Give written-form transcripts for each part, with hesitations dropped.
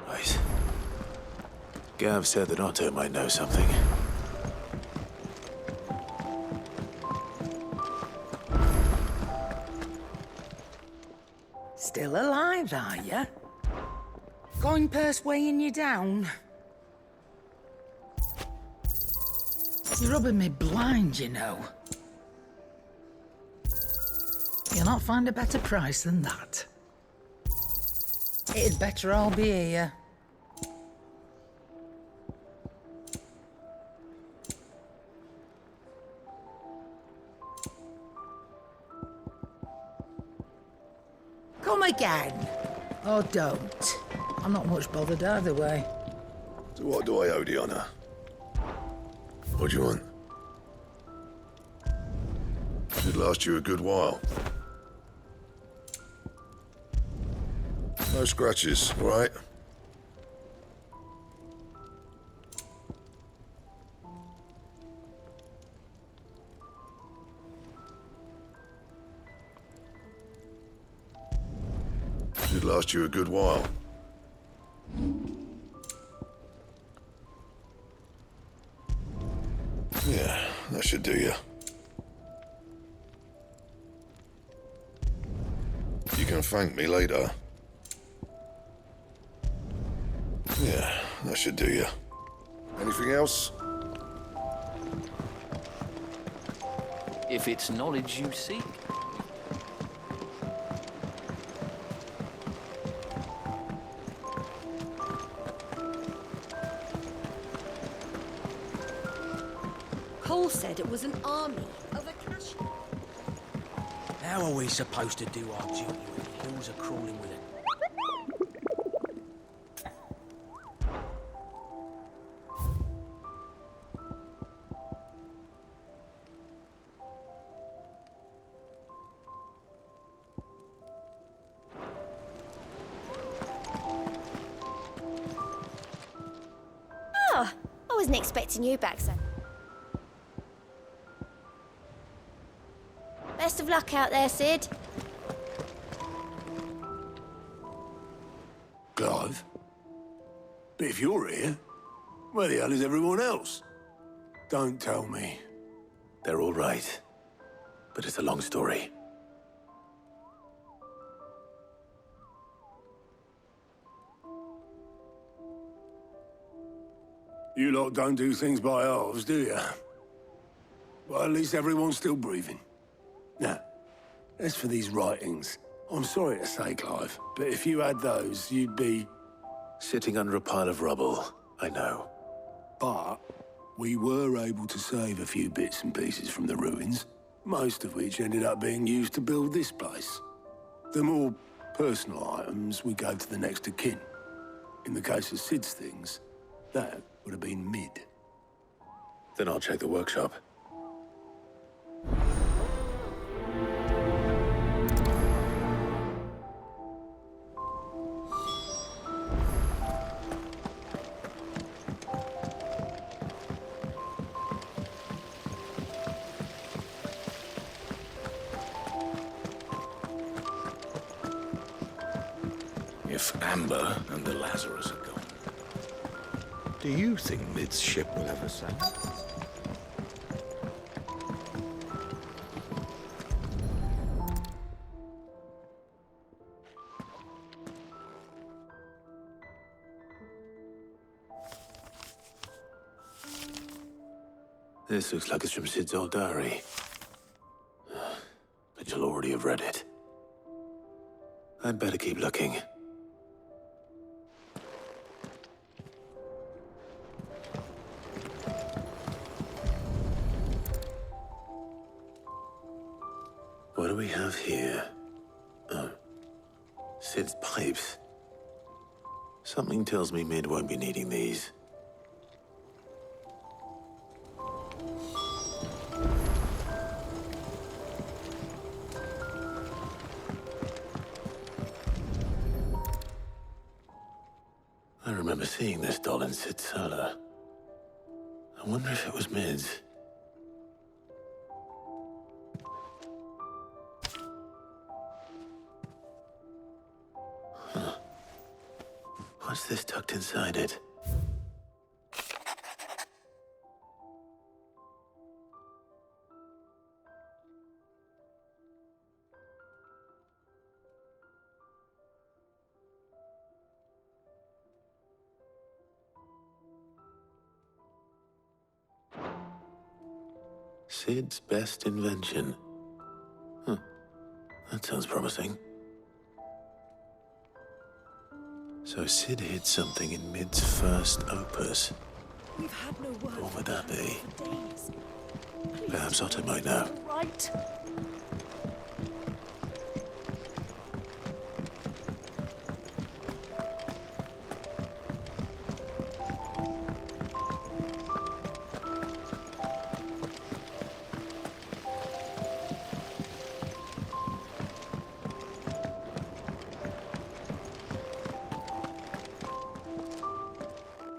Right. Gav said that Otto might know something. Still alive, are you? Going purse weighing you down? You're rubbing me blind, you know. You'll not find a better price than that. It'd better all be here. Come again. Or don't. I'm not much bothered either way. So what do I owe the honor? What do you want? Should last you a good while. No scratches, all right? Should last you a good while. Yeah, that should do you. You can thank me later. Yeah, that should do you. Anything else? If it's knowledge you seek. Cole said it was an army of a cash. How are we supposed to do our duty when the hills are crawling with it? Oh, I wasn't expecting you back, son. Best of luck out there, Sid. Clive? But if you're here, where the hell is everyone else? Don't tell me. They're all right. But it's a long story. You lot don't do things by halves, do you? Well, at least everyone's still breathing. Now, as for these writings, I'm sorry to say, Clive, but if you had those, you'd be... sitting under a pile of rubble, I know. But we were able to save a few bits and pieces from the ruins, most of which ended up being used to build this place. The more personal items we gave to the next of kin. In the case of Sid's things, that would have been mid. Then I'll check the workshop. If Amber and the Lazarus are gone, do you think Mid's ship will ever sail? This looks like it's from Sid's old diary. But you'll already have read it. I'd better keep looking. What do we have here? Oh. Sid's pipes. Something tells me Mid won't be needing these. I remember seeing this doll in Sid's cellar. I wonder if it was Mid's. Huh. What's this tucked inside it? Sid's best invention. Huh. That sounds promising. So Sid hid something in Mid's first opus. We've had no word. What would that be? For days. Perhaps Otto might know. Right.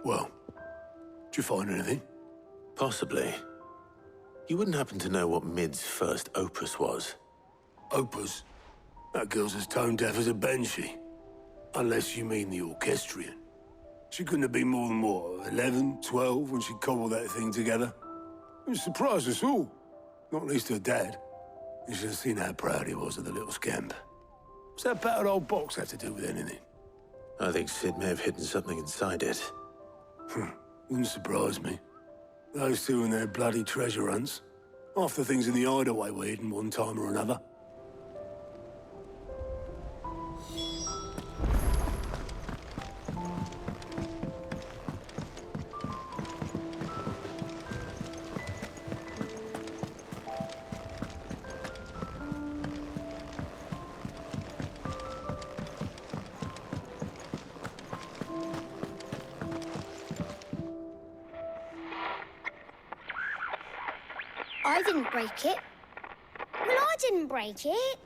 Well, did you find anything? Possibly. You wouldn't happen to know what Mid's first opus was? Opus? That girl's as tone deaf as a banshee. Unless you mean the orchestrion. She couldn't have been more than, what, 11, 12 when she cobbled that thing together? It surprised us all. Not least her dad. You should have seen how proud he was of the little scamp. What's that battered old box have to do with anything? I think Sid may have hidden something inside it. Wouldn't surprise me. Those two and their bloody treasure hunts. Half the things in the hideaway were hidden one time or another. I didn't break it. Well, I didn't break it.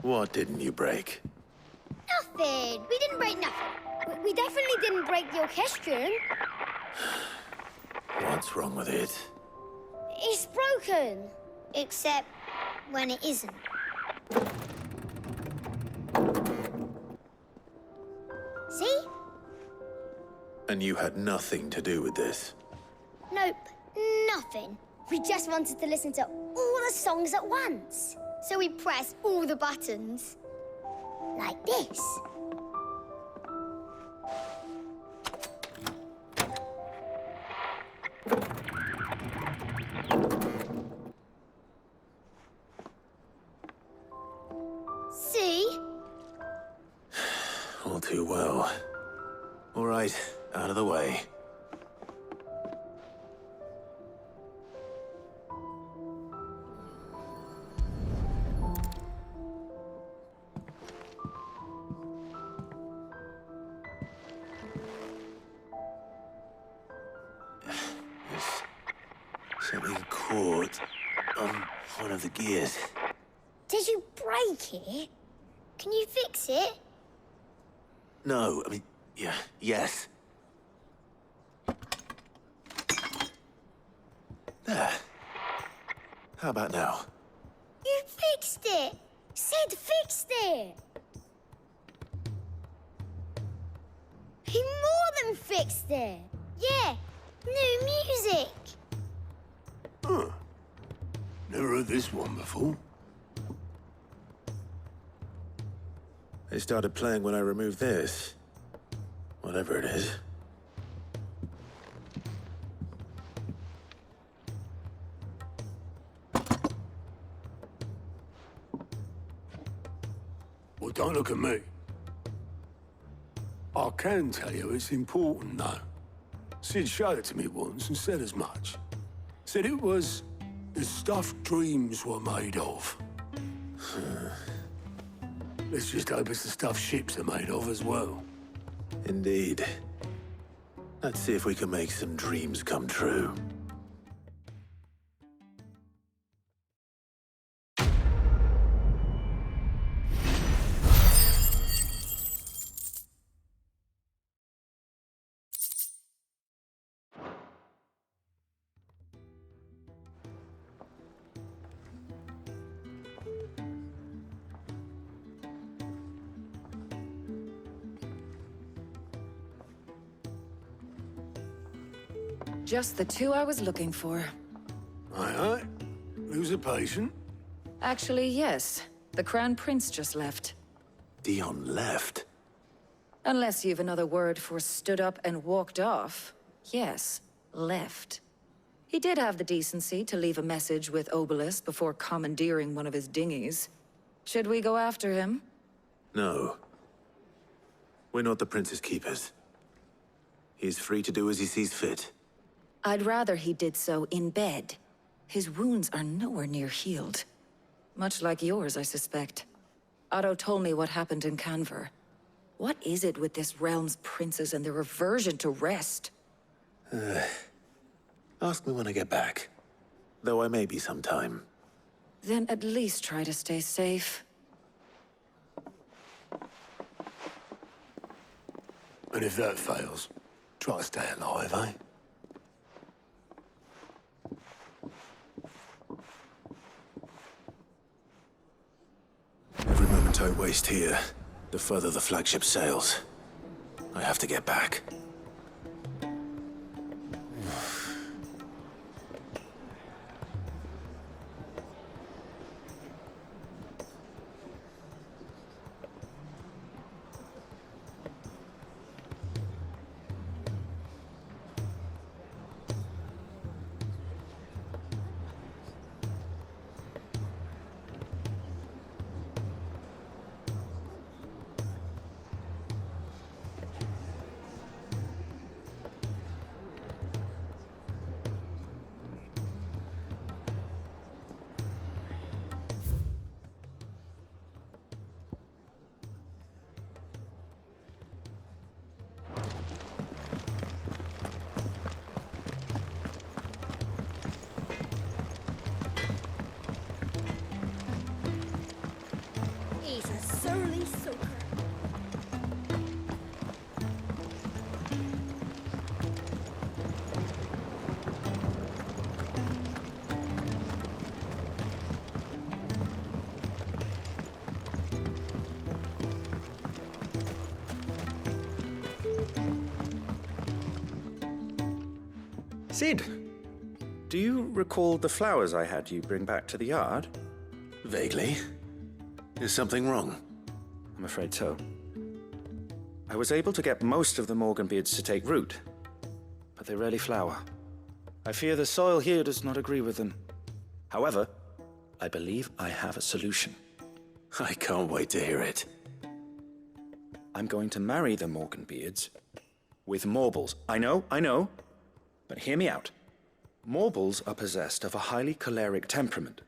What didn't you break? Nothing. We didn't break nothing. We definitely didn't break the orchestrion. What's wrong with it? It's broken. Except when it isn't. See? And you had nothing to do with this? Nope. Nothing. We just wanted to listen to all the songs at once. So we pressed all the buttons. Like this. See? All too well. All right, out of the way. Something caught on one of the gears. Did you break it? Can you fix it? No, I mean, yeah, yes. There. How about now? You fixed it! Sid fixed it! He more than fixed it! Yeah, new music! Huh. Never heard this one before. They started playing when I removed this. Whatever it is. Well, don't look at me. I can tell you it's important, though. Sid showed it to me once and said as much. Said it was the stuff dreams were made of. Let's just hope it's the stuff ships are made of as well. Indeed. Let's see if we can make some dreams come true. Just the two I was looking for. Aye. Lose a patient? Actually, yes. The Crown Prince just left. Dion left. Unless you've another word for stood up and walked off. Yes, left. He did have the decency to leave a message with Obelisk before commandeering one of his dinghies. Should we go after him? No. We're not the Prince's keepers. He's free to do as he sees fit. I'd rather he did so in bed. His wounds are nowhere near healed. Much like yours, I suspect. Otto told me what happened in Canver. What is it with this realm's princes and their aversion to rest? Ask me when I get back. Though I may be sometime. Then at least try to stay safe. And if that fails, try to stay alive, eh? Every moment I waste here, the further the flagship sails. I have to get back. He's a surly soaker. Sid, do you recall the flowers I had you bring back to the yard? Vaguely. Is something wrong? I'm afraid so. I was able to get most of the Morganbeards to take root, but they rarely flower. I fear the soil here does not agree with them. However, I believe I have a solution. I can't wait to hear it. I'm going to marry the Morganbeards with Morbles. I know, but hear me out. Morbles are possessed of a highly choleric temperament.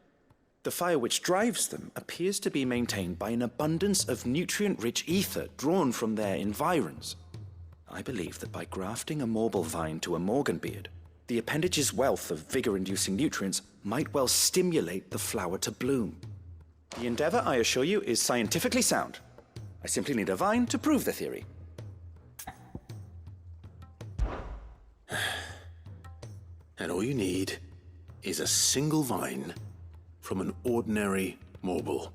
The fire which drives them appears to be maintained by an abundance of nutrient-rich ether drawn from their environs. I believe that by grafting a Morble vine to a Morganbeard, the appendage's wealth of vigor-inducing nutrients might well stimulate the flower to bloom. The endeavor, I assure you, is scientifically sound. I simply need a vine to prove the theory. And all you need is a single vine from an ordinary Morble.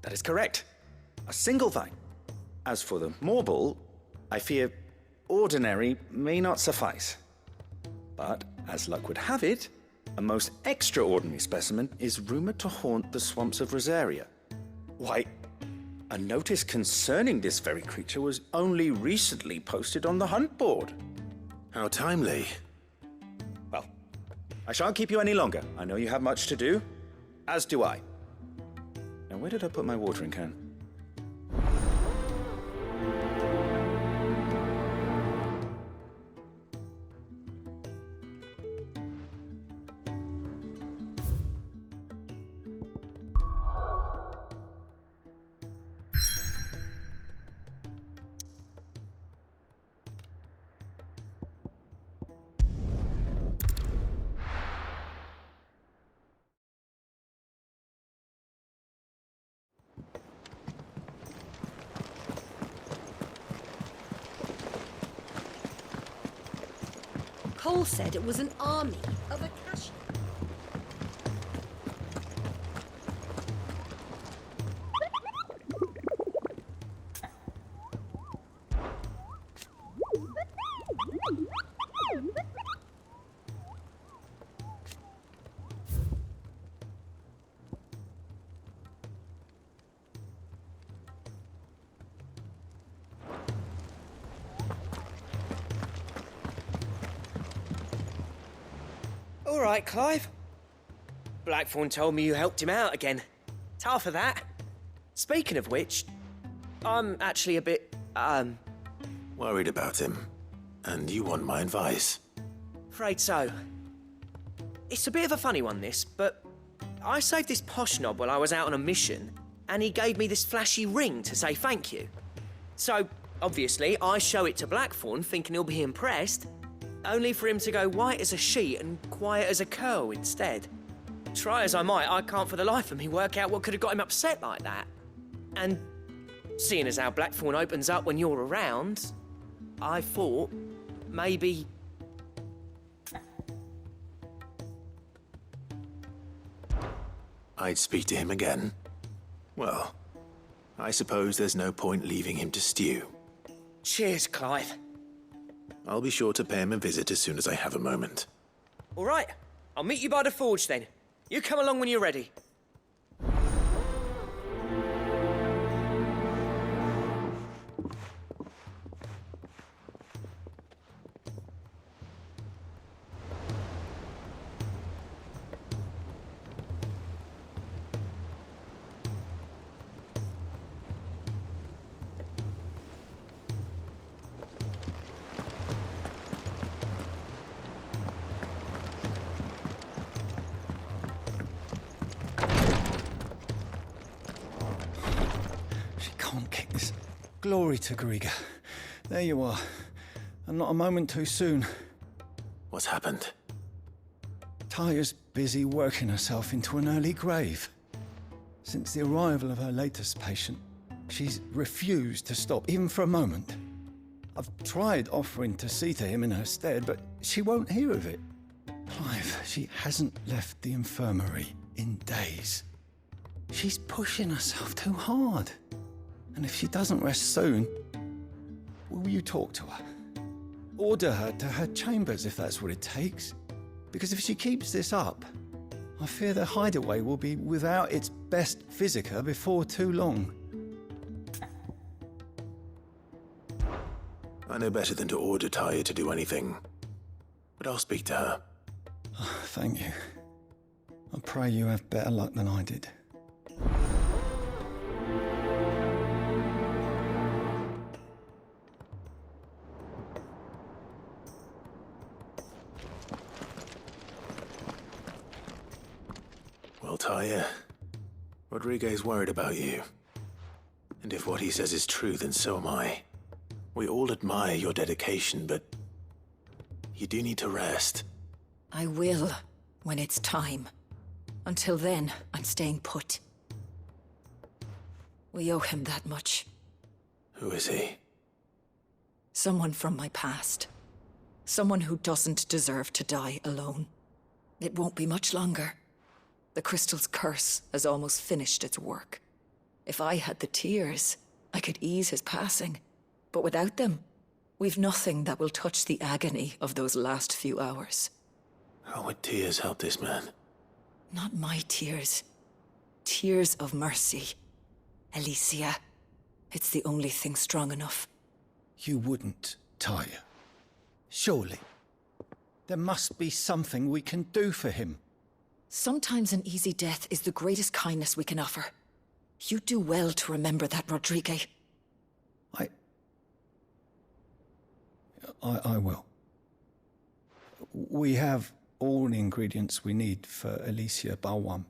That is correct. A single vine. As for the Morble, I fear ordinary may not suffice. But, as luck would have it, a most extraordinary specimen is rumored to haunt the swamps of Rosaria. Why, a notice concerning this very creature was only recently posted on the hunt board. How timely. Well, I shan't keep you any longer. I know you have much to do. As do I. Now, where did I put my watering can? Cole said it was an army of Akashi. All right, Clive. Blackthorn told me you helped him out again. Tough for that. Speaking of which, I'm actually a bit, Worried about him. And you want my advice? afraid so. It's a bit of a funny one, this, but I saved this posh knob while I was out on a mission, and he gave me this flashy ring to say thank you. So, obviously, I show it to Blackthorn, thinking he'll be impressed, only for him to go white as a sheet and quiet as a curl instead. Try as I might, I can't for the life of me work out what could have got him upset like that. And seeing as how Blackthorn opens up when you're around, I thought maybe... I'd speak to him again. Well, I suppose there's no point leaving him to stew. Cheers, Clive. I'll be sure to pay him a visit as soon as I have a moment. All right, I'll meet you by the forge then. You come along when you're ready. Can't kick this. Glory to Griga. There you are. And not a moment too soon. What's happened? Taya's busy working herself into an early grave. Since the arrival of her latest patient, she's refused to stop, even for a moment. I've tried offering to see to him in her stead, but she won't hear of it. Clive, she hasn't left the infirmary in days. She's pushing herself too hard. And if she doesn't rest soon, will you talk to her? Order her to her chambers if that's what it takes. Because if she keeps this up, I fear the hideaway will be without its best physica before too long. I know better than to order Taya to do anything. But I'll speak to her. Oh, thank you. I pray you have better luck than I did. Well, Taya, Rodriguez worried about you. And if what he says is true, then so am I. We all admire your dedication, but you do need to rest. I will, when it's time. Until then, I'm staying put. We owe him that much. Who is he? Someone from my past. Someone who doesn't deserve to die alone. It won't be much longer. The crystal's curse has almost finished its work. If I had the tears, I could ease his passing. But without them, we've nothing that will touch the agony of those last few hours. How would tears help this man? Not my tears. Tears of mercy. Alicia, it's the only thing strong enough. You wouldn't, Taya. Surely. There must be something we can do for him. Sometimes an easy death is the greatest kindness we can offer. You do well to remember that, Rodrigue. I will. We have all the ingredients we need for Alicia Balwam.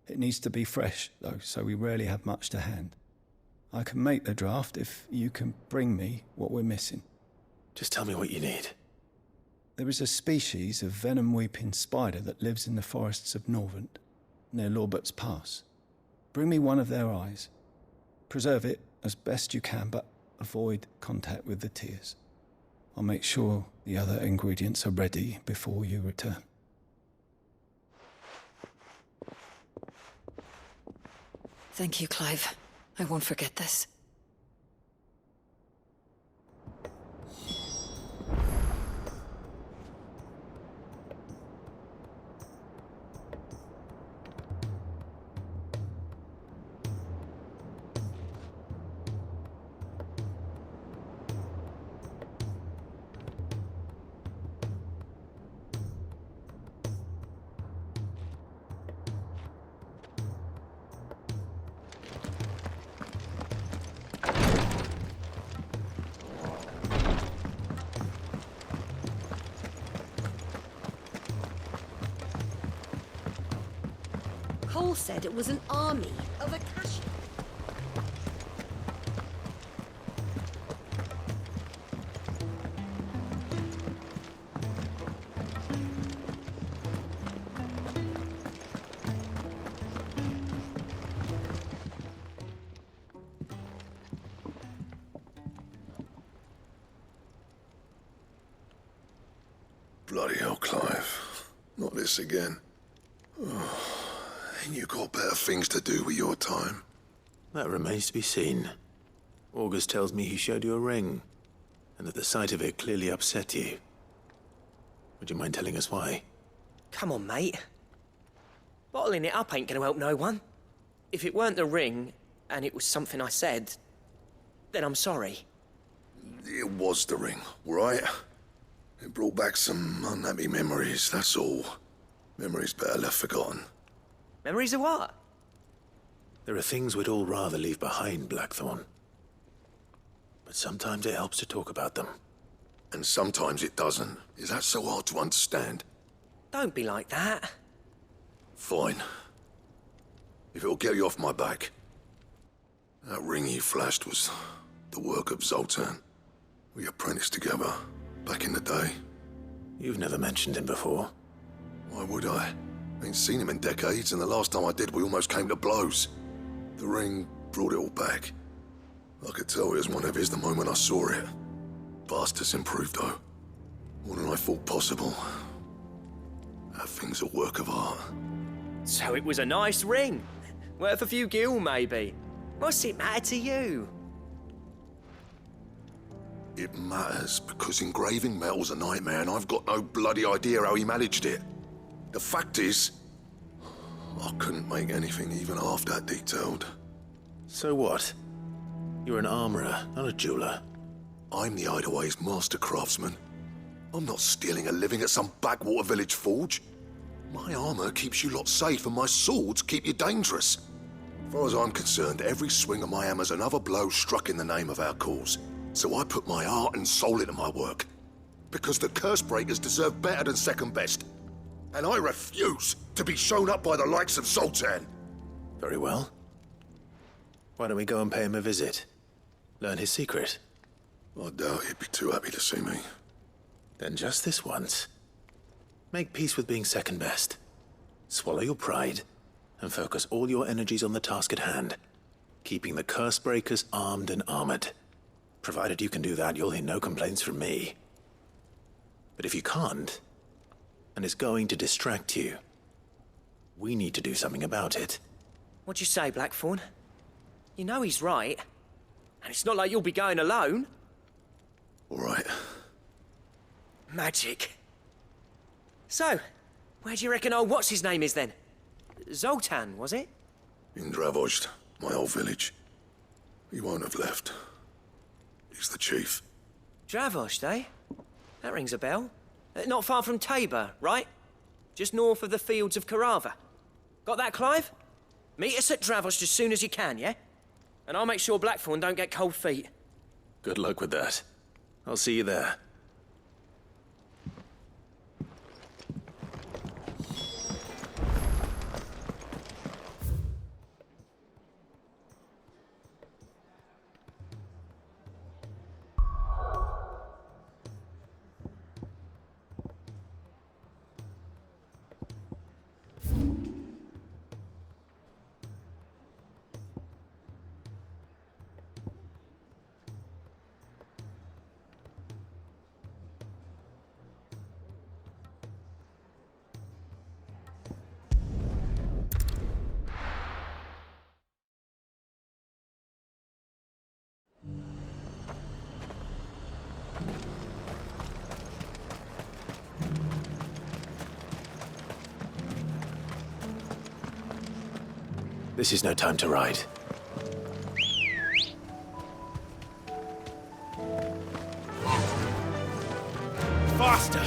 It needs to be fresh, though, so we rarely have much to hand. I can make the draft if you can bring me what we're missing. Just tell me what you need. There is a species of venom-weeping spider that lives in the forests of Norvent, near Lorbert's Pass. Bring me one of their eyes. Preserve it as best you can, but avoid contact with the tears. I'll make sure the other ingredients are ready before you return. Thank you, Clive. I won't forget this. Cole said it was an army of Akashi. Bloody hell, Clive. Not this again. Ain't you got better things to do with your time? That remains to be seen. August tells me he showed you a ring, and that the sight of it clearly upset you. Would you mind telling us why? Come on, mate. Bottling it up ain't gonna help no one. If it weren't the ring, and it was something I said, then I'm sorry. It was the ring, right? It brought back some unhappy memories, that's all. Memories better left forgotten. Memories of what? There are things we'd all rather leave behind, Blackthorn. But sometimes it helps to talk about them. And sometimes it doesn't. Is that so hard to understand? Don't be like that. Fine. If it'll get you off my back. That ring you flashed was the work of Zoltan. We apprenticed together, back in the day. You've never mentioned him before. Why would I? Ain't seen him in decades, and the last time I did, we almost came to blows. The ring brought it all back. I could tell it was one of his the moment I saw it. Vast has improved, though. More than I thought possible. That thing's a work of art. So it was a nice ring. Worth a few gil, maybe. What's it matter to you? It matters because engraving metal's a nightmare, and I've got no bloody idea how he managed it. The fact is, I couldn't make anything even half that detailed. So what? You're an armorer, not a jeweler. I'm the Hideaway's master craftsman. I'm not stealing a living at some backwater village forge. My armor keeps you lot safe, and my swords keep you dangerous. As far as I'm concerned, every swing of my hammer's another blow struck in the name of our cause. So I put my heart and soul into my work. Because the curse breakers deserve better than second best. And I refuse to be shown up by the likes of Zoltan. Very well. Why don't we go and pay him a visit? Learn his secret. I doubt he'd be too happy to see me. Then just this once. Make peace with being second best. Swallow your pride, and focus all your energies on the task at hand. Keeping the curse breakers armed and armored. Provided you can do that, you'll hear no complaints from me. But if you can't, and it's going to distract you, we need to do something about it. What'd you say, Blackthorn? You know he's right. And it's not like you'll be going alone. All right. Magic. So, where do you reckon old what's-his-name is then? Zoltan, was it? In Dravozd, my old village. He won't have left. He's the chief. Dravozd, eh? That rings a bell. Not far from Tabor, right? Just north of the fields of Karava. Got that, Clive? Meet us at Dravozd as soon as you can, yeah? And I'll make sure Blackthorn don't get cold feet. Good luck with that. I'll see you there. This is no time to ride. Faster!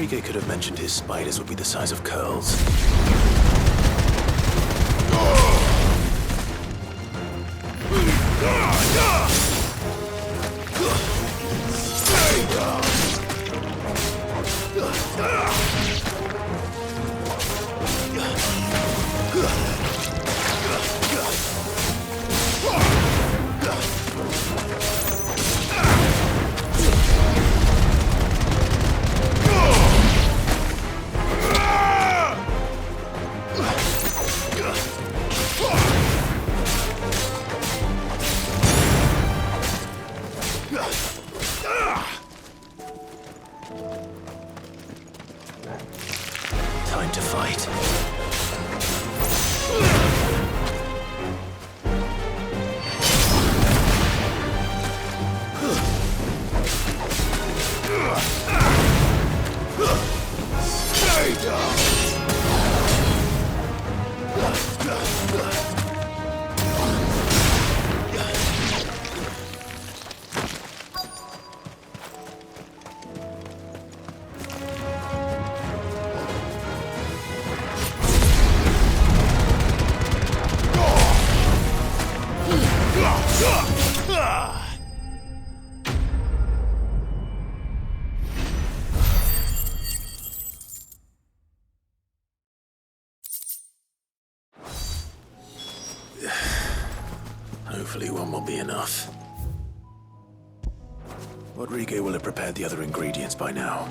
Enrique could have mentioned his spiders would be the size of curls. Time to fight. Hopefully one will be enough. Rodrigo will have prepared the other ingredients by now.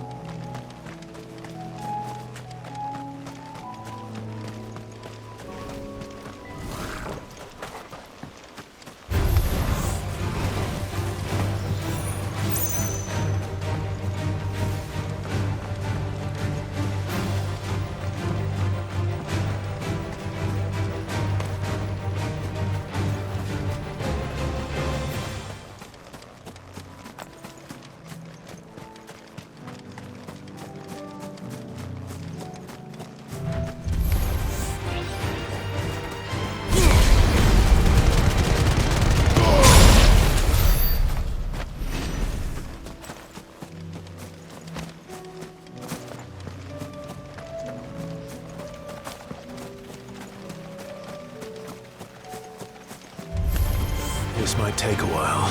This might take a while.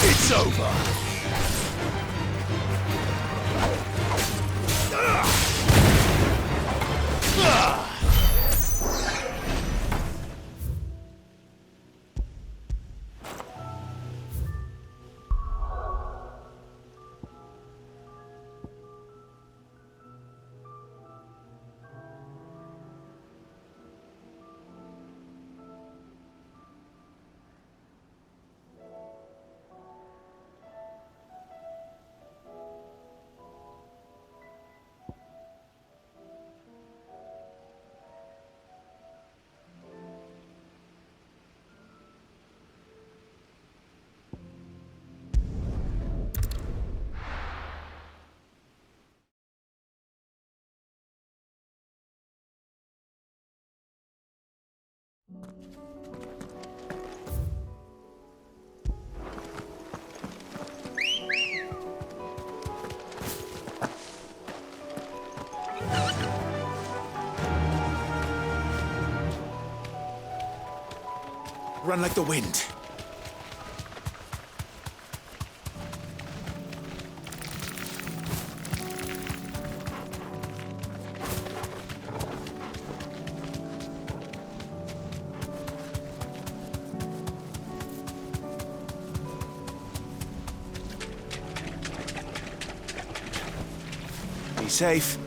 It's over. Run like the wind. Be safe.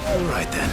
All right then.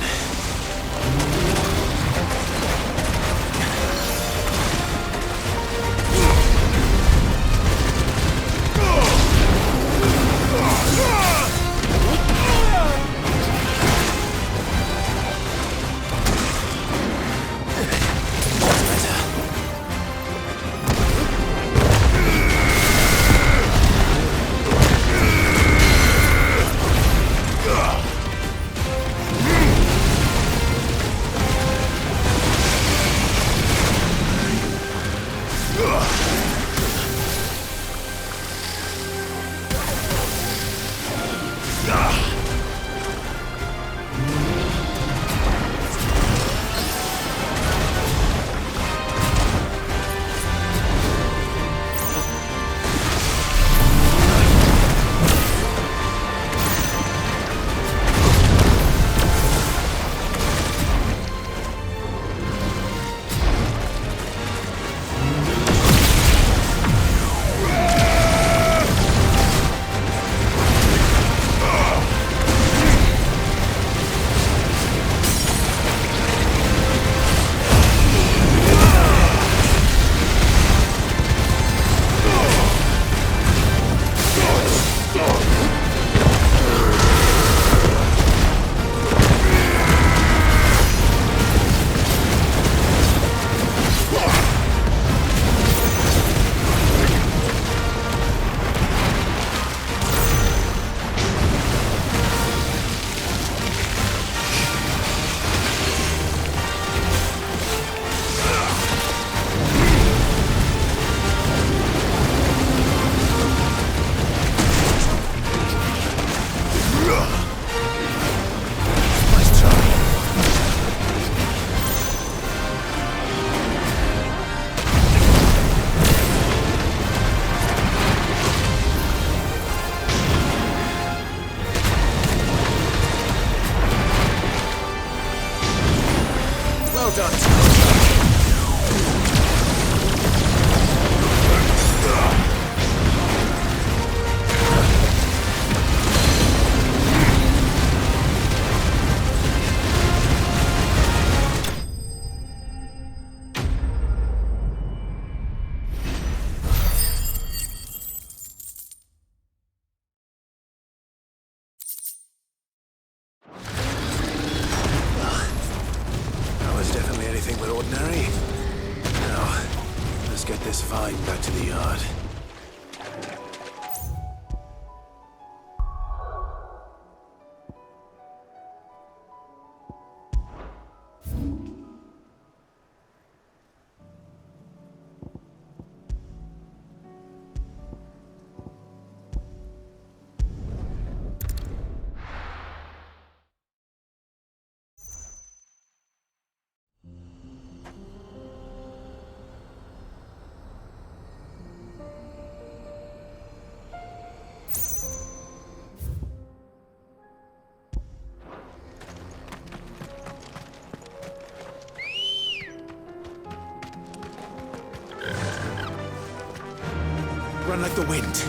Well done. That was definitely anything but ordinary. Now, let's get this vine back to the yard. Run like the wind.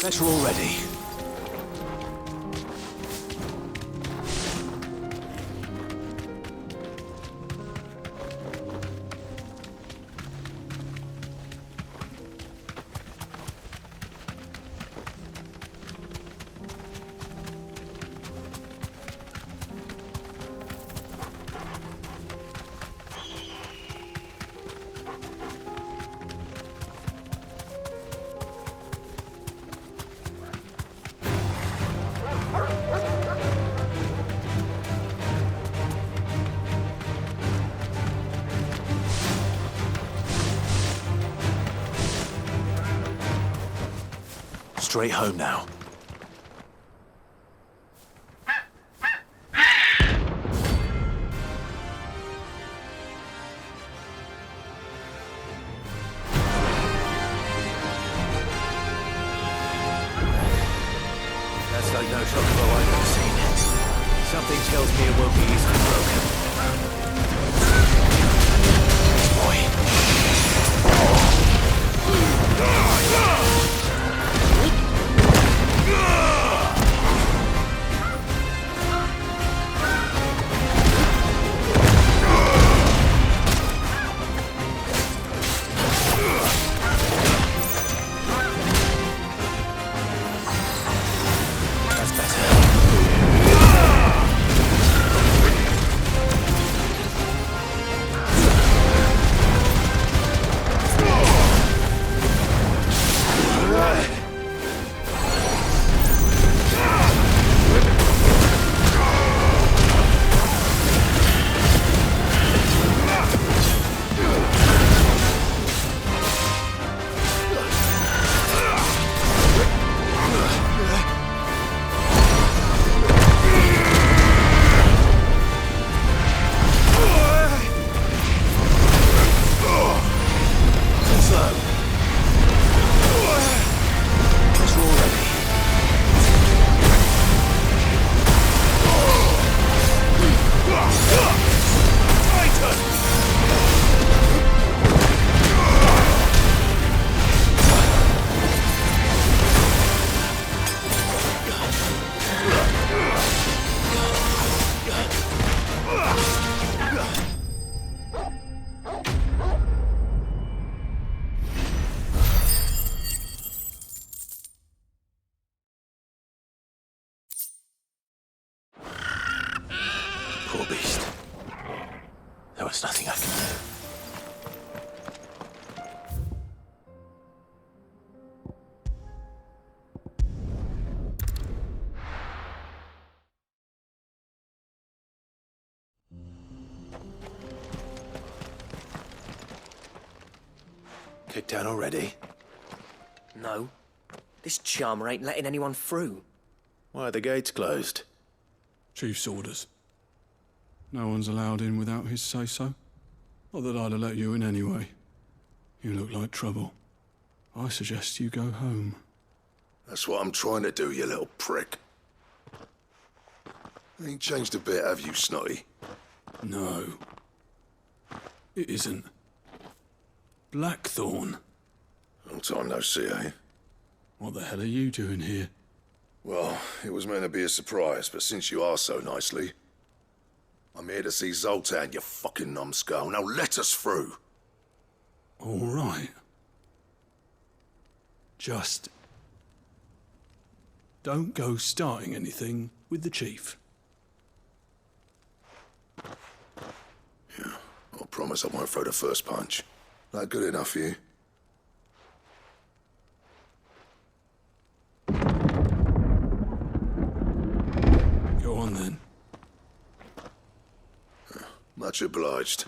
Bet you're all ready. Straight home now. That's like no chocobo I've ever seen. Something tells me it won't be easily broken. Boy. Poor beast. There was nothing I could do. Kicked out already? No. This charmer ain't letting anyone through. Why are the gates closed? Chief's orders. No one's allowed in without his say-so. Not that I'd have let you in anyway. You look like trouble. I suggest you go home. That's what I'm trying to do, you little prick. Ain't changed a bit, have you, Snotty? No. It isn't. Blackthorn. Long time no see, eh? What the hell are you doing here? Well, it was meant to be a surprise, but since you asked so nicely, I'm here to see Zoltan, you fucking numbskull. Now let us through. All right. Just don't go starting anything with the chief. Yeah, I promise I won't throw the first punch. That good enough for you? Go on then. Much obliged.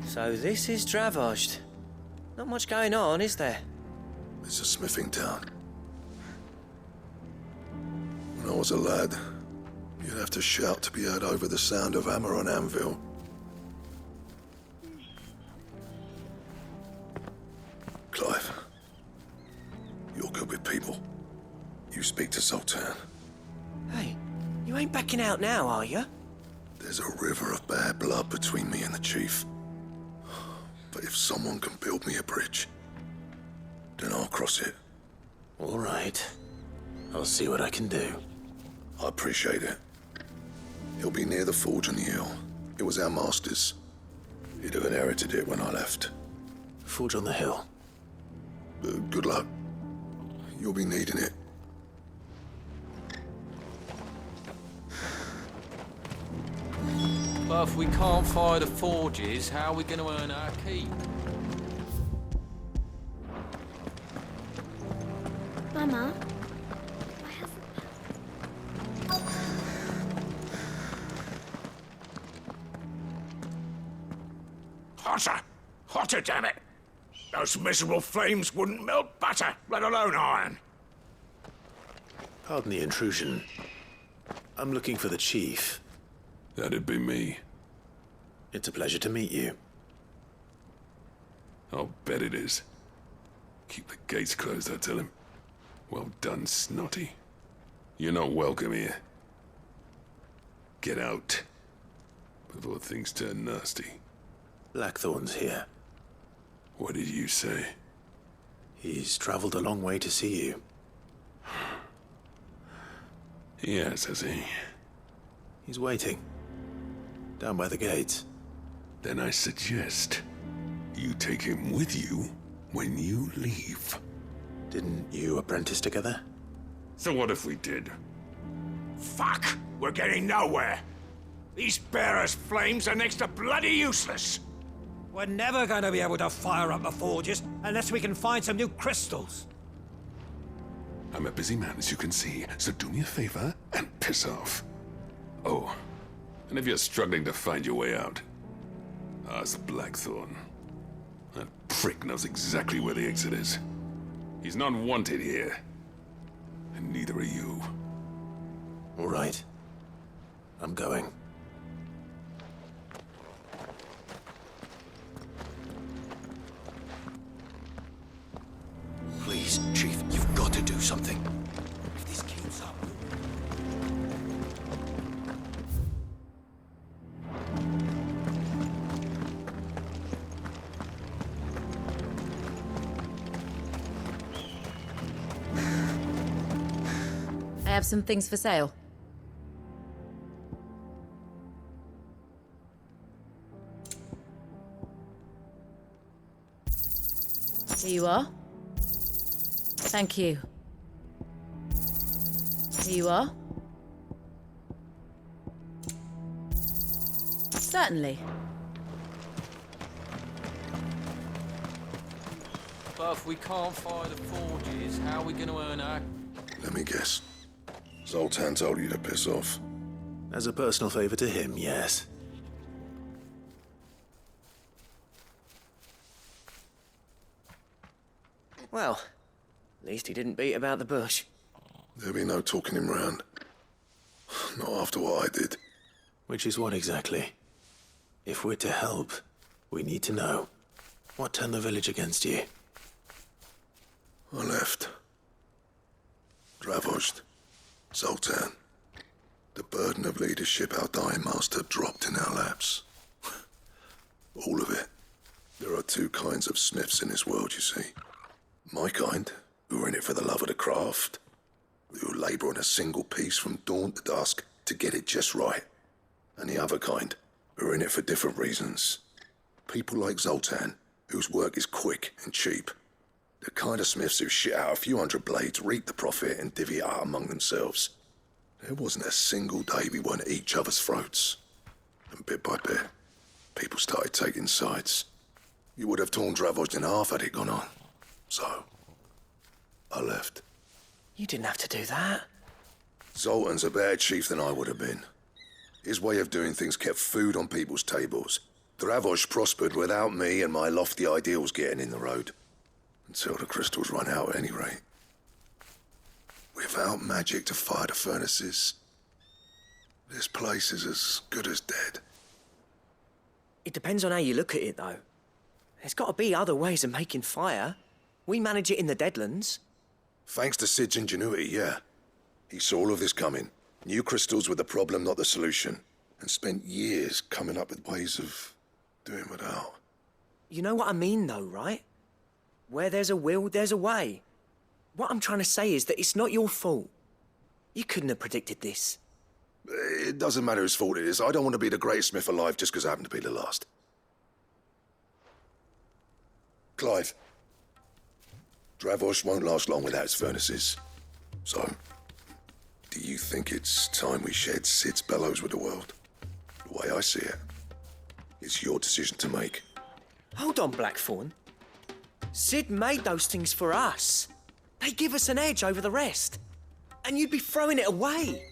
So this is Dravoged. Not much going on, is there? It's a smithing town. When I was a lad, you'd have to shout to be heard over the sound of hammer on anvil. Clive, you're good with people. You speak to Zoltan. Hey, you ain't backing out now, are you? There's a river of bad blood between me and the chief. But if someone can build me a bridge, then I'll cross it. All right. I'll see what I can do. I appreciate it. He'll be near the forge on the hill. It was our master's. He'd have inherited it when I left. Forge on the hill. Good luck. You'll be needing it. But if we can't fire the forges, how are we going to earn our keep? Mama, Hotter! Hotter, damn it! Those miserable flames wouldn't melt butter, let alone iron. Pardon the intrusion. I'm looking for the chief. That'd be me. It's a pleasure to meet you. I'll bet it is. Keep the gates closed, I tell him. Well done, Snotty. You're not welcome here. Get out. Before things turn nasty. Blackthorn's here. What did you say? He's traveled a long way to see you. Yes, has he? He's waiting. Down by the gates. Then I suggest you take him with you when you leave. Didn't you apprentice together? So what if we did? Fuck! We're getting nowhere! These bearers' flames are next to bloody useless! We're never going to be able to fire up the forges unless we can find some new crystals. I'm a busy man, as you can see, so do me a favor and piss off. Oh, and if you're struggling to find your way out, ask Blackthorn. That prick knows exactly where the exit is. He's not wanted here. And neither are you. All right. I'm going. Please, Chief, you've got to do something. If this keeps up... I have some things for sale. Here you are. Thank you. Here you are. Certainly. But if we can't fire the forges, how are we going to earn our... Let me guess. Zoltan told you to piss off. As a personal favor to him, yes. Well, at least he didn't beat about the bush. There'll be no talking him round. Not after what I did. Which is what exactly? If we're to help, we need to know. What turned the village against you? I left. Dravost. Zoltan. The burden of leadership our dying master dropped in our laps. All of it. There are two kinds of smiths in this world, you see. My kind, who are in it for the love of the craft, who labour on a single piece from dawn to dusk to get it just right. And the other kind, who are in it for different reasons. People like Zoltan, whose work is quick and cheap. The kind of smiths who shit out a few hundred blades, reap the profit, and divvy it out among themselves. There wasn't a single day we weren't at each other's throats. And bit by bit, people started taking sides. You would have torn Dravost in half had it gone on. So, I left. You didn't have to do that. Zoltan's a better chief than I would have been. His way of doing things kept food on people's tables. Dravost prospered without me and my lofty ideals getting in the road. Until the crystals run out at any rate. Without magic to fire the furnaces, this place is as good as dead. It depends on how you look at it, though. There's got to be other ways of making fire. We manage it in the Deadlands. Thanks to Sid's ingenuity, yeah. He saw all of this coming. Knew crystals were the problem, not the solution. And spent years coming up with ways of doing without. You know what I mean, though, right? Where there's a will, there's a way. What I'm trying to say is that it's not your fault. You couldn't have predicted this. It doesn't matter whose fault it is. I don't want to be the greatest smith alive just because I happen to be the last. Clive. Dravost won't last long without its furnaces. So, do you think it's time we shared Sid's bellows with the world? The way I see it, it's your decision to make. Hold on, Blackthorn. Sid made those things for us. They give us an edge over the rest. And you'd be throwing it away.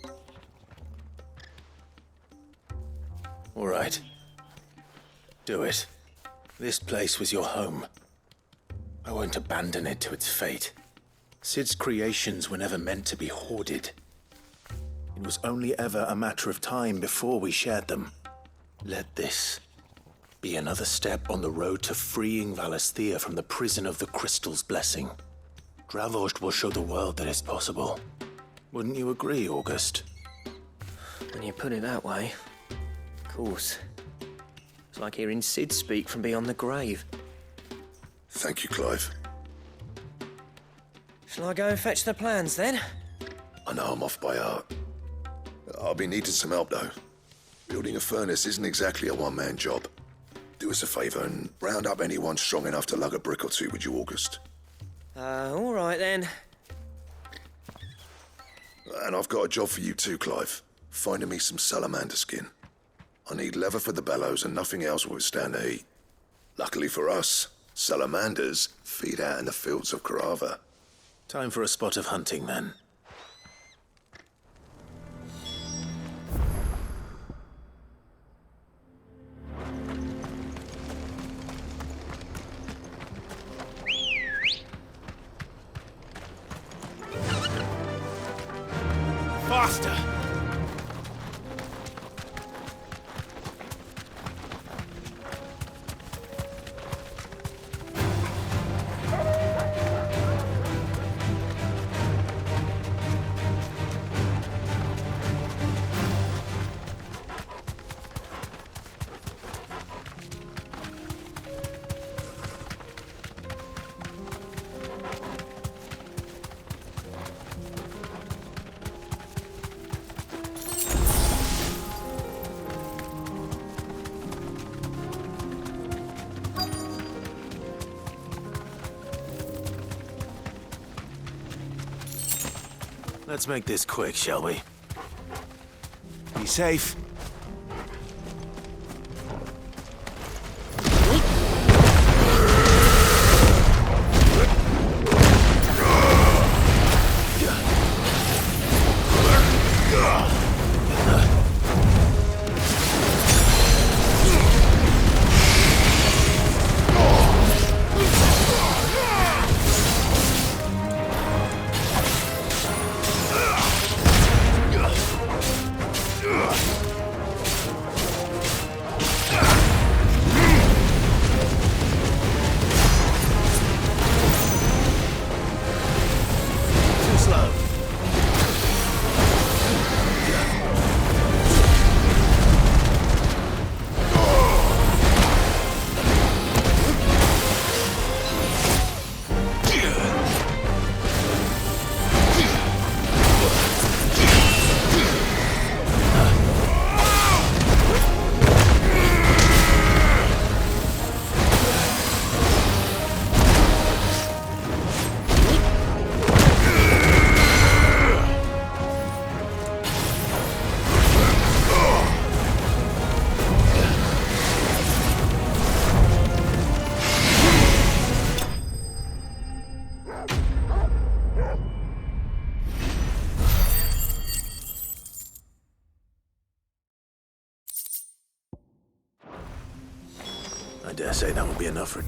All right. Do it. This place was your home. I won't abandon it to its fate. Sid's creations were never meant to be hoarded. It was only ever a matter of time before we shared them. Let this be another step on the road to freeing Valisthea from the prison of the Crystal's blessing. Dravost will show the world that it's possible. Wouldn't you agree, August? When you put it that way, of course. It's like hearing Sid speak from beyond the grave. Thank you, Clive. Shall I go and fetch the plans, then? I know I'm off by heart. I'll be needing some help, though. Building a furnace isn't exactly a one-man job. Do us a favour and round up anyone strong enough to lug a brick or two, would you, August? All right, then. And I've got a job for you too, Clive. Finding me some salamander skin. I need leather for the bellows and nothing else will withstand the heat. Luckily for us, salamanders feed out in the fields of Carava. Time for a spot of hunting, then. Faster! Let's make this quick, shall we? Be safe. I dare say that will be enough for...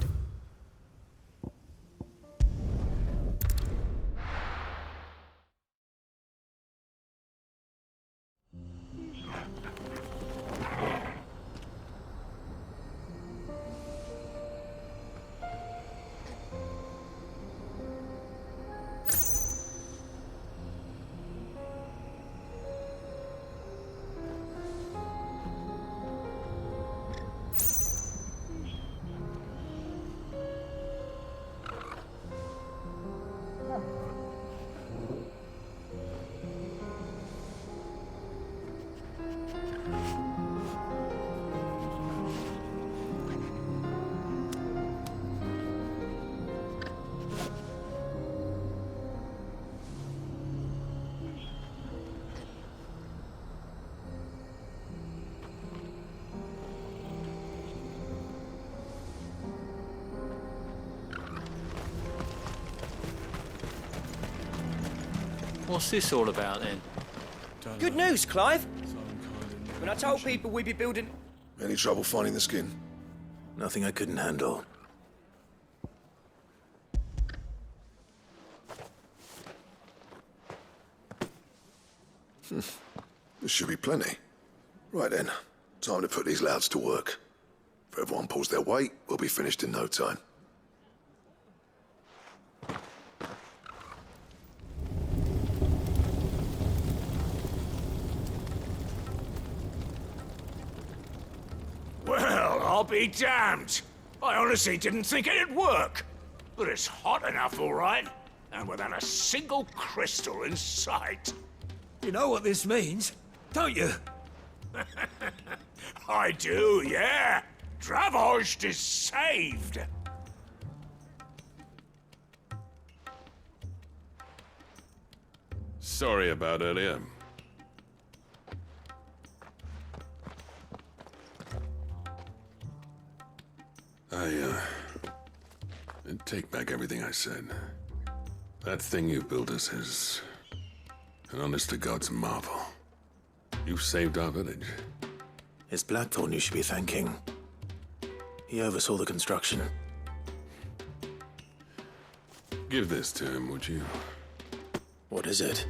What's this all about then? Good news, Clive. When I told people we'd be building... Any trouble finding the skin? Nothing I couldn't handle. This should be plenty. Right then, time to put these louds to work. If everyone pulls their weight, we'll be finished in no time. Well, I'll be damned. I honestly didn't think it'd work. But it's hot enough, all right. And without a single crystal in sight. You know what this means, don't you? I do, yeah. Dravost is saved. Sorry about earlier. I take back everything I said. That thing you built us is an honest-to-God's marvel. You saved our village. It's Blackthorn you should be thanking. He oversaw the construction. Give this to him, would you? What is it?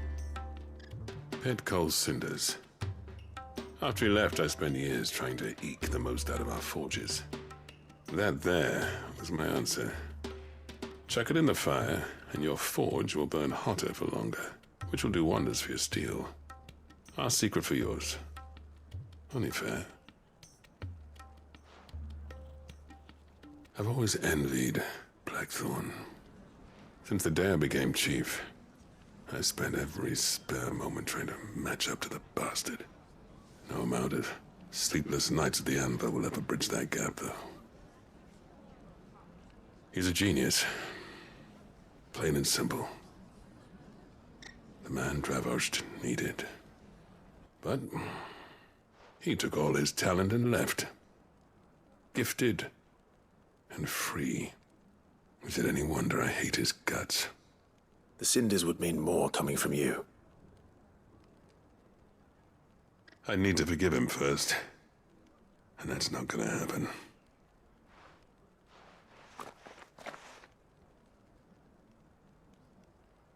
Pet Cole's cinders. After he left, I spent years trying to eke the most out of our forges. That there was my answer. Chuck it in the fire, and your forge will burn hotter for longer, which will do wonders for your steel. Our secret for yours. Only fair. I've always envied Blackthorn. Since the day I became chief, I spent every spare moment trying to match up to the bastard. No amount of sleepless nights at the anvil will ever bridge that gap, though. He's a genius. Plain and simple. The man Dravost needed. But he took all his talent and left. Gifted and free. Is it any wonder I hate his guts? The cinders would mean more coming from you. I need to forgive him first. And that's not gonna happen.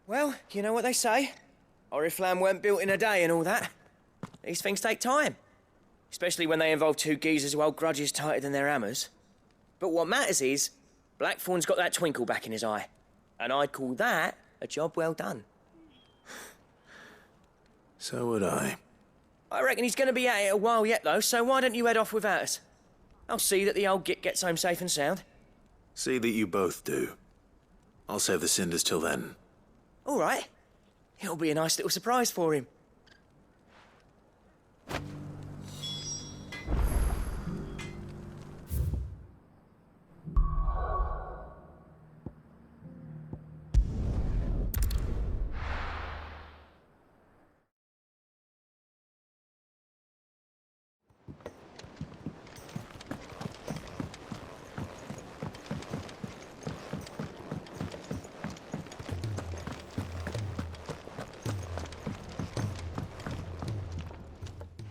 Well, you know what they say. Oriflamme weren't built in a day and all that. These things take time. Especially when they involve two geezers who hold grudges tighter than their hammers. But what matters is, Blackthorn's got that twinkle back in his eye. And I'd call that a job well done. So would I. I reckon he's going to be at it a while yet, though, so why don't you head off without us? I'll see that the old git gets home safe and sound. See that you both do. I'll save the cinders till then. All right. It'll be a nice little surprise for him.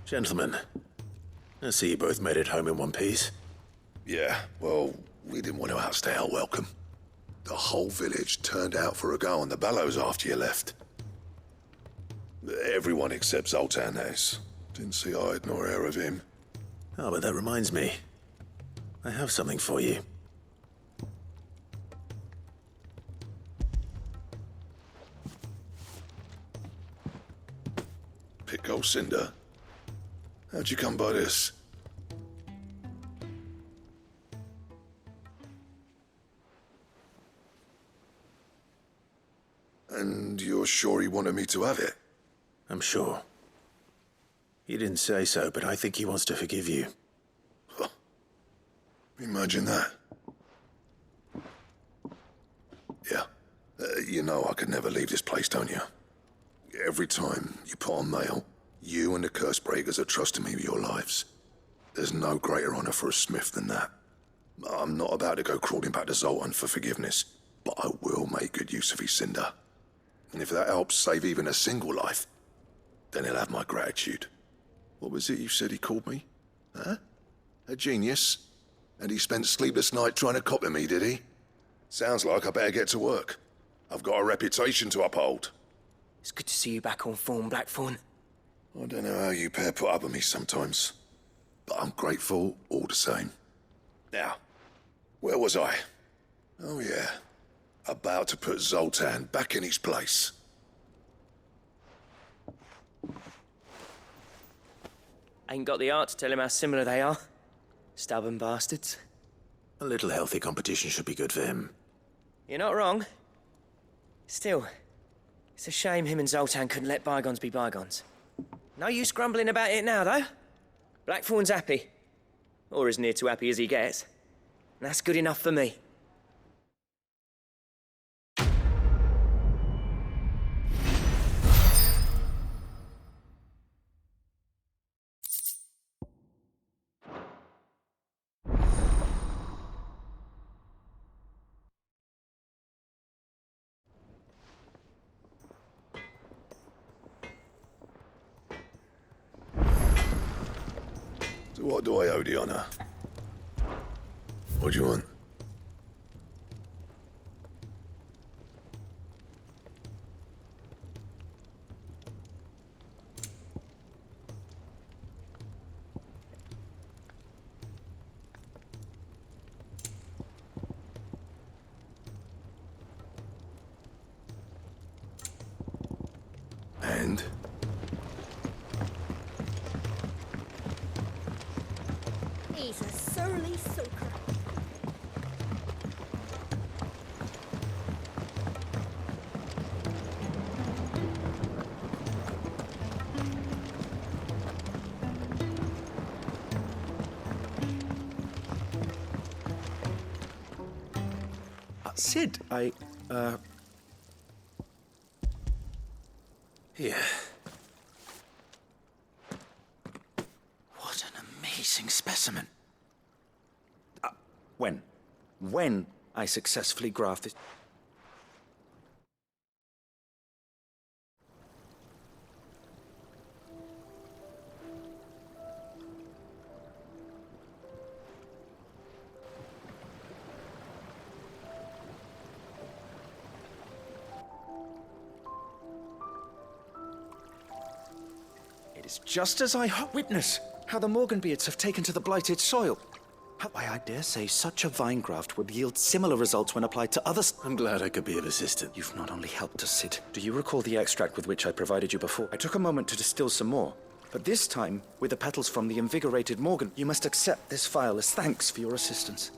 Gentlemen, I see you both made it home in one piece. Yeah, well, we didn't want to outstay our welcome. The whole village turned out for a go on the bellows after you left. Everyone except Zoltan has. Didn't see hide nor hair of him. Oh, but that reminds me. I have something for you. Pick old Cinder. How'd you come by this? And you're sure he wanted me to have it? I'm sure. He didn't say so, but I think he wants to forgive you. Huh. Imagine that. Yeah. You know I could never leave this place, don't you? Every time you put on mail, you and the curse breakers are trusting me with your lives. There's no greater honor for a smith than that. I'm not about to go crawling back to Zoltan for forgiveness, but I will make good use of his cinder. And if that helps save even a single life, then he'll have my gratitude. What was it you said he called me? Huh? A genius? And he spent sleepless night trying to copy me, did he? Sounds like I better get to work. I've got a reputation to uphold. It's good to see you back on form, Blackthorn. I don't know how you pair put up with me sometimes, but I'm grateful all the same. Now, where was I? Oh yeah, about to put Zoltan back in his place. Ain't got the art to tell him how similar they are. Stubborn bastards. A little healthy competition should be good for him. You're not wrong. Still, it's a shame him and Zoltan couldn't let bygones be bygones. No use grumbling about it now, though. Blackthorn's happy. Or as near to happy as he gets. And that's good enough for me. So what do I owe the honor? What do you want? And? He's a surly soaker. Sid, Here. What an amazing specimen. When I successfully graft this... It is just as I witness how the Morganbeards have taken to the blighted soil. Why, I dare say such a vine graft would yield similar results when applied to others. I'm glad I could be of assistance. You've not only helped us, Sid. Do you recall the extract with which I provided you before? I took a moment to distill some more, but this time with the petals from the invigorated Morgan. You must accept this phial as thanks for your assistance.